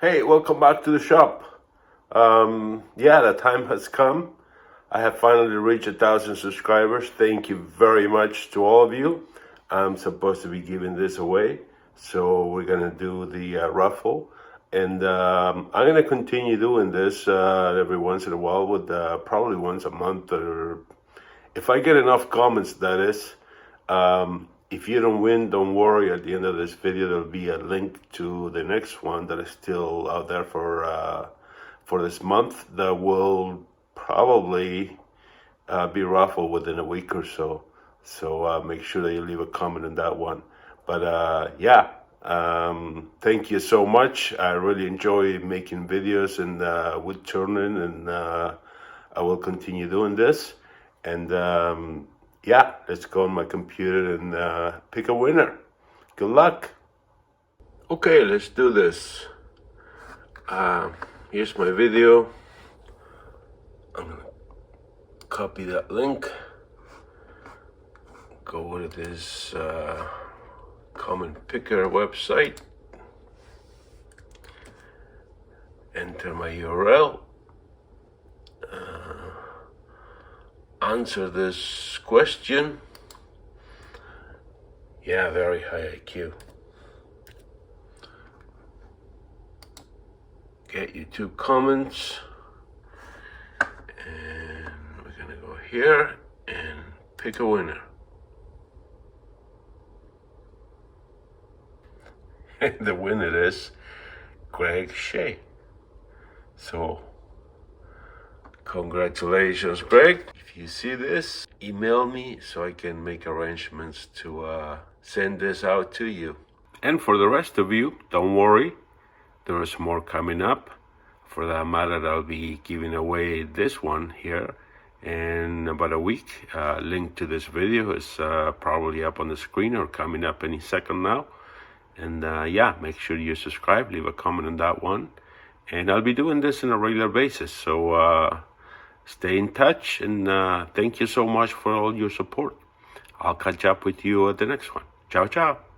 Hey, welcome back to the shop. Yeah, the time has come. I have finally reached 1,000 subscribers. Thank you very much to all of you. I'm supposed to be giving this away, so we're gonna do the raffle, and I'm gonna continue doing this every once in a while, with probably once a month, or if I get enough comments, that is. If you don't win, don't worry. At the end of this video, there'll be a link to the next one that is still out there for this month. That will probably be raffled within a week or so. So make sure that you leave a comment on that one. But yeah, thank you so much. I really enjoy making videos and wood turning, and I will continue doing this. And yeah, let's go on my computer and pick a winner. Good luck. Okay, let's do this. Here's my video. I'm gonna copy that link. Go to this comment picker website. Enter my URL. Answer this question. Yeah, very high IQ. Get you 2 comments, and we're gonna go here and pick a winner. And the winner is Greg Shea. So congratulations, Greg. If you see this, email me so I can make arrangements to send this out to you. And for the rest of you, don't worry, there is more coming up. For that matter, I'll be giving away this one here in about a week. Link to this video is probably up on the screen or coming up any second now. And yeah, make sure you subscribe, leave a comment on that one. And I'll be doing this on a regular basis. So stay in touch, and thank you so much for all your support. I'll catch up with you at the next one. Ciao, ciao.